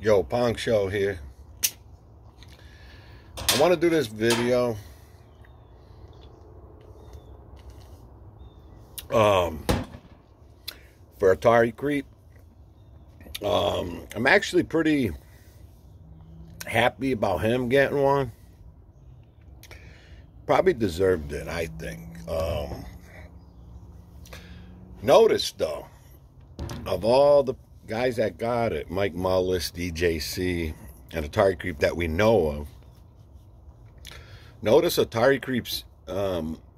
Yo, Pong Show here. I want to do this video for Atari Creep. I'm actually pretty happy about him getting one. Probably deserved it, I think. Notice though, of all the guys that got it, Mike Mullis, DJC, and Atari Creep that we know of, notice Atari Creep's,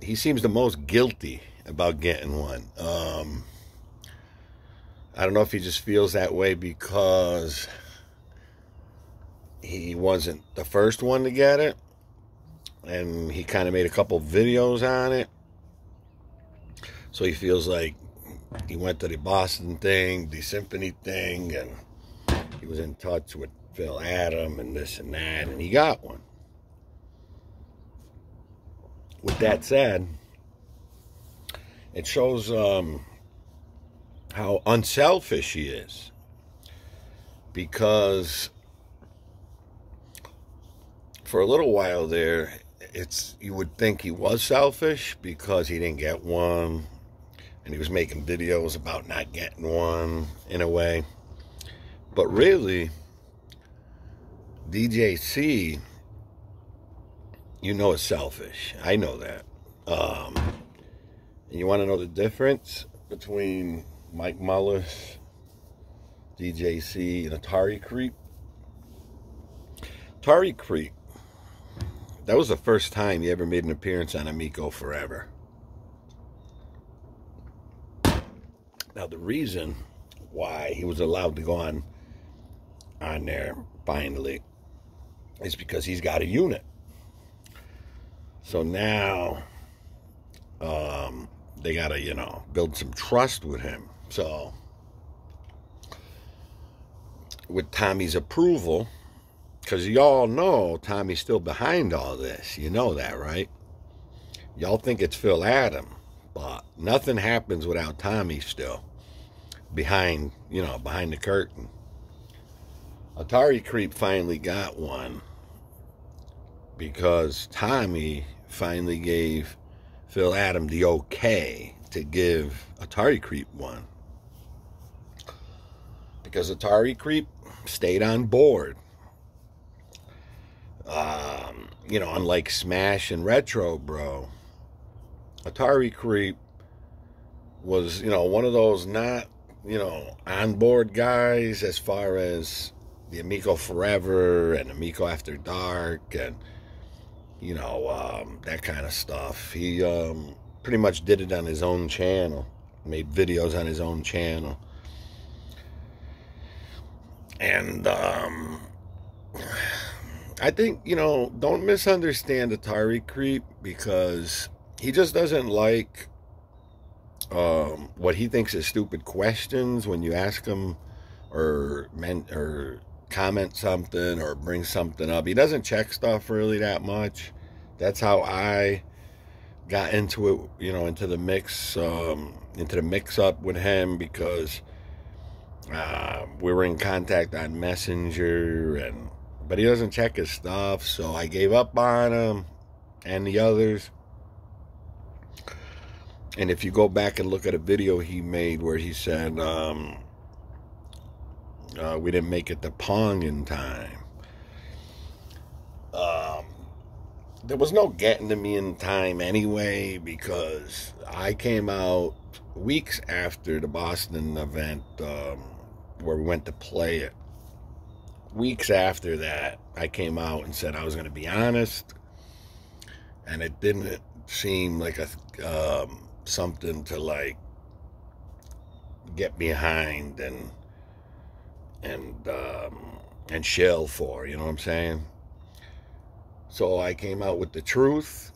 he seems the most guilty about getting one. I don't know if he just feels that way because he wasn't the first one to get it, and he kind of made a couple videos on it, so he feels like he went to the Boston thing, the symphony thing, and he was in touch with Phil Adam and this and that, and he got one. With that said, it shows how unselfish he is, because for a little while there, you would think he was selfish because he didn't get one, and he was making videos about not getting one in a way. But really, DJC, you know, is selfish. I know that. And you want to know the difference between Mike Mullis, DJC, and Atari Creep? Atari Creep, that was the first time he ever made an appearance on Amico Forever. Now, the reason why he was allowed to go on there finally is because he's got a unit. So now they got to, build some trust with him. So with Tommy's approval, because y'all know Tommy's still behind all this. You know that, right? Y'all think it's Phil Adam, but nothing happens without Tommy still behind the curtain. Atari Creep finally got one because Tommy finally gave Phil Adam the okay to give Atari Creep one. Because Atari Creep stayed on board. Unlike Smash and Retro Bro, Atari Creep was, one of those not, on board guys as far as the Amico Forever and Amico After Dark and, that kind of stuff. He pretty much did it on his own channel, made videos on his own channel. And I think, don't misunderstand Atari Creep, because he just doesn't like what he thinks is stupid questions when you ask him or comment something or bring something up. He doesn't check stuff really that much. That's how I got into it, into the mix up with him, because we were in contact on Messenger, but he doesn't check his stuff, so I gave up on him and the others. And if you go back and look at a video he made where he said we didn't make it to Pong in time, there was no getting to me in time anyway, because I came out weeks after the Boston event where we went to play it. Weeks after that, I came out and said I was going to be honest, and it didn't seem like something to get behind and shell for, you know what I'm saying? So I came out with the truth,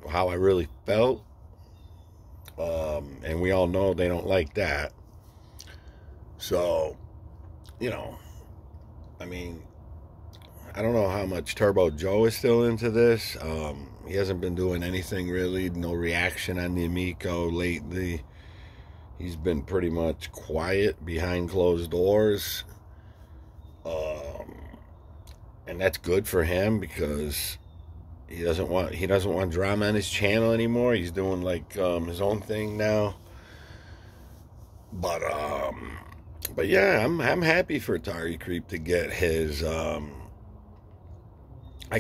how I really felt, and we all know they don't like that. So, I don't know how much Turbo Joe is still into this. He hasn't been doing anything really, no reaction on the Amico lately. He's been pretty much quiet behind closed doors. and that's good for him because he doesn't want drama on his channel anymore. He's doing like his own thing now. But yeah, I'm happy for Atari Creep to get his. I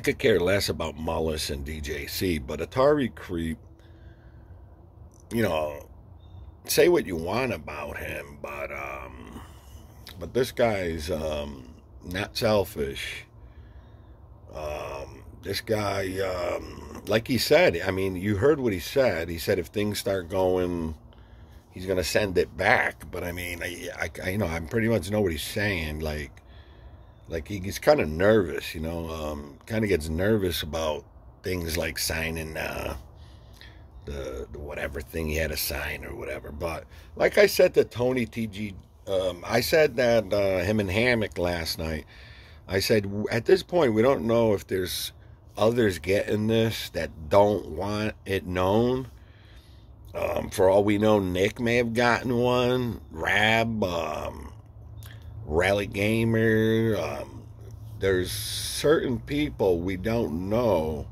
could care less about Mullis and DJC, but Atari Creep, you know, say what you want about him, but this guy's not selfish. This guy, like he said, I mean, you heard what he said. He said if things start going, he's gonna send it back. But I mean, I you know, I pretty much know what he's saying. Like he's kind of nervous, you know, kind of gets nervous about things like signing the whatever thing he had to sign or whatever. But like I said to Tony TG, I said that him and Hammock last night. I said at this point we don't know if there's others getting this that don't want it known. For all we know, Nick may have gotten one. Rab, Rally Gamer. There's certain people we don't know.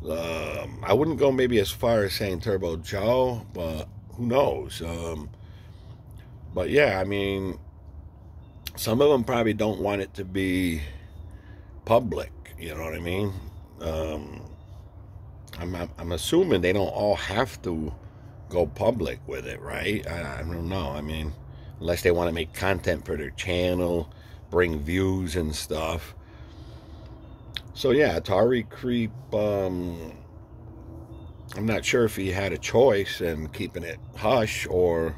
I wouldn't go maybe as far as saying Turbo Joe, but who knows? But yeah, I mean, some of them probably don't want it to be public. You know what I mean? I'm assuming they don't all have to go public with it, right? I don't know. I mean, unless they want to make content for their channel, bring views and stuff. So yeah, Atari Creep, I'm not sure if he had a choice in keeping it hush or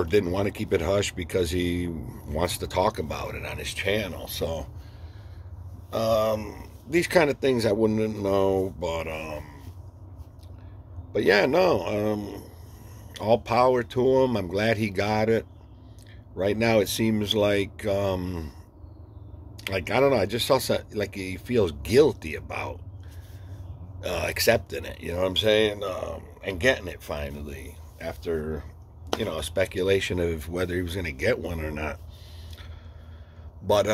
didn't want to keep it hush because he wants to talk about it on his channel. So these kind of things I wouldn't know, but yeah, no, all power to him. I'm glad he got it. Right now it seems like I don't know, I just saw like he feels guilty about accepting it, you know what I'm saying, and getting it finally after, you know, speculation of whether he was going to get one or not. But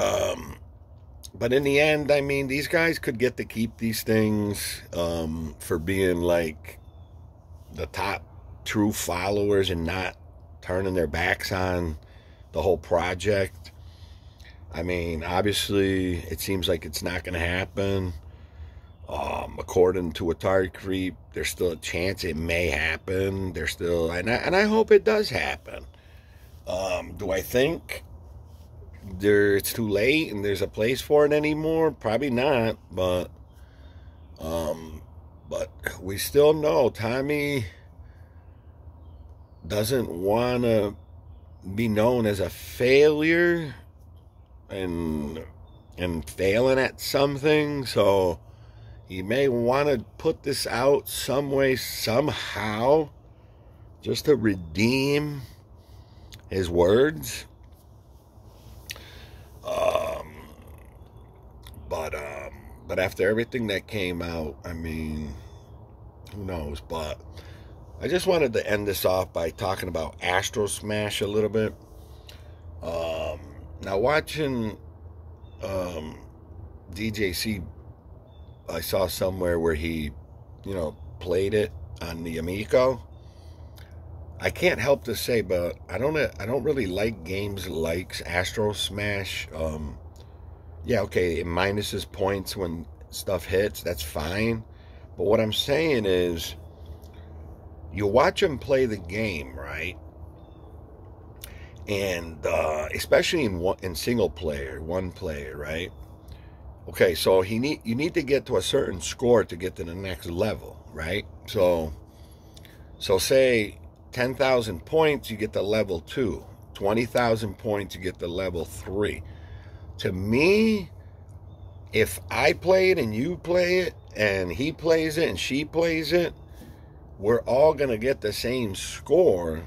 in the end, I mean, these guys could get to keep these things for being like the top true followers and not turning their backs on the whole project. I mean, obviously, it seems like it's not going to happen. According to Atari Creep, there's still a chance it may happen. There's still, and I hope it does happen. Do I think it's too late and there's a place for it anymore? Probably not, but we still know Tommy doesn't want to be known as a failure and failing at something, so he may want to put this out some way, somehow, just to redeem his words. But after everything that came out, I mean, who knows? But I just wanted to end this off by talking about Astro Smash a little bit. Now watching DJC, I saw somewhere where he, you know, played it on the Amico. I can't help to say, but I don't really like games like Astro Smash. Yeah, okay, it minuses points when stuff hits. That's fine. But what I'm saying is, you watch him play the game, right? And especially in single player, one player, right? Okay, so you need to get to a certain score to get to the next level, right? So say 10,000 points, you get to level 2. 20,000 points, you get to level 3. To me, if I play it and you play it, and he plays it and she plays it, we're all going to get the same score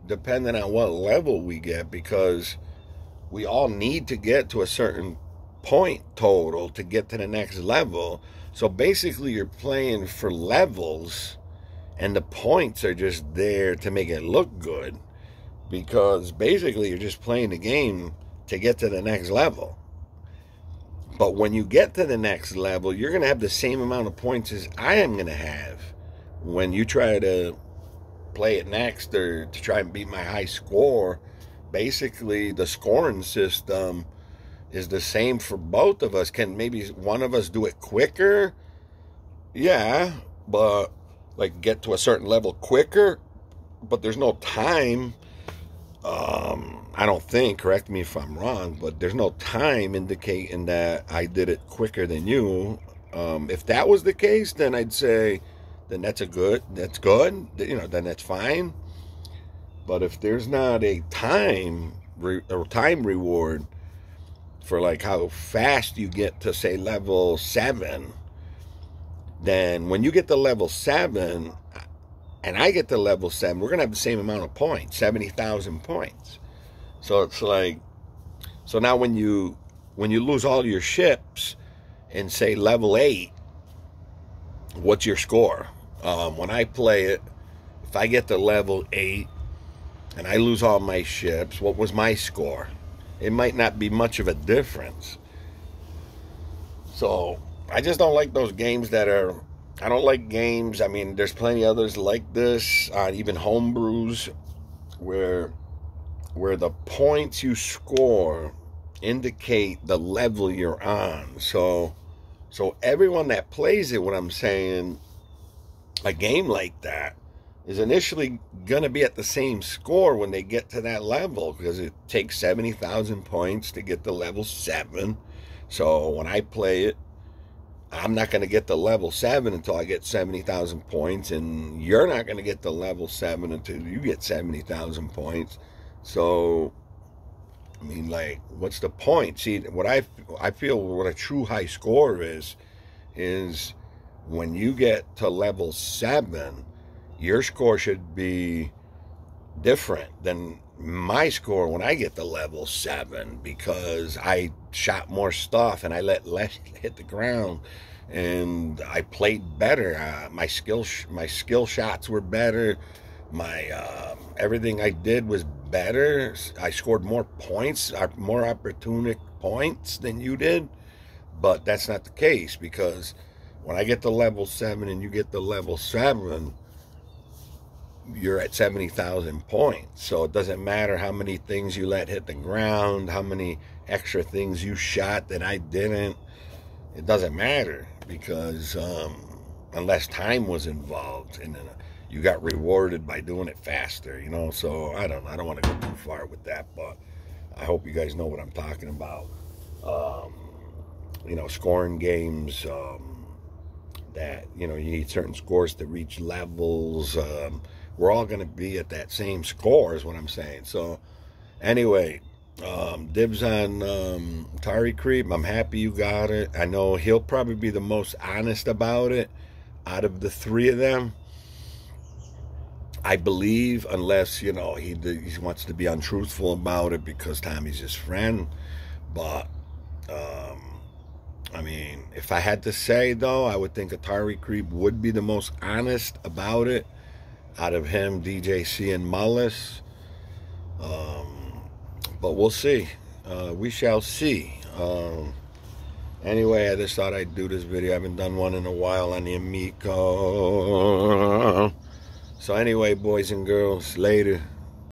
depending on what level we get, because we all need to get to a certain point total to get to the next level. So basically you're playing for levels, and the points are just there to make it look good, because basically you're just playing the game to get to the next level. But when you get to the next level, you're going to have the same amount of points as I am going to have. When you try to play it next or to try and beat my high score, basically the scoring system is the same for both of us. Can maybe one of us do it quicker? Yeah, but like get to a certain level quicker, but there's no time. I don't think, correct me if I'm wrong, but there's no time indicating that I did it quicker than you. If that was the case, then I'd say, then that's good, then that's fine. But if there's not a time reward for like how fast you get to, say, level 7, then when you get to level 7 and I get to level 7, we're going to have the same amount of points, 70,000 points. So it's like, so now when you lose all your ships in, say, level 8, what's your score? When I play it, if I get to level 8 and I lose all my ships, what was my score? It might not be much of a difference. So I just don't like those games that are, I don't like games, I mean, there's plenty others like this, even homebrews, where the points you score indicate the level you're on. So everyone that plays it, what I'm saying, a game like that is initially going to be at the same score when they get to that level, because it takes 70,000 points to get to level 7. So when I play it, I'm not going to get to level 7 until I get 70,000 points, and you're not going to get to level 7 until you get 70,000 points. So, I mean, like, what's the point? See, what I feel what a true high score is when you get to level 7, your score should be different than my score when I get to level 7, because I shot more stuff and I let less hit the ground and I played better. My skill shots were better. My everything I did was better. I scored more points, more opportunistic points than you did. But that's not the case, because when I get to level 7 and you get to level 7, you're at 70,000 points. So it doesn't matter how many things you let hit the ground, how many extra things you shot that I didn't. It doesn't matter, because unless time was involved, and you got rewarded by doing it faster, you know. So I don't want to go too far with that, but I hope you guys know what I'm talking about. You know, scoring games that, you know, you need certain scores to reach levels. We're all going to be at that same score is what I'm saying. So anyway, dibs on Atari Creep. I'm happy you got it. I know he'll probably be the most honest about it out of the 3 of them, I believe, unless, you know, he wants to be untruthful about it because Tommy's his friend. But I mean, if I had to say, though, I would think Atari Creep would be the most honest about it out of him, DJC, and Mullis. But we'll see. We shall see. Anyway, I just thought I'd do this video. I haven't done one in a while on the Amico. So anyway, boys and girls, later.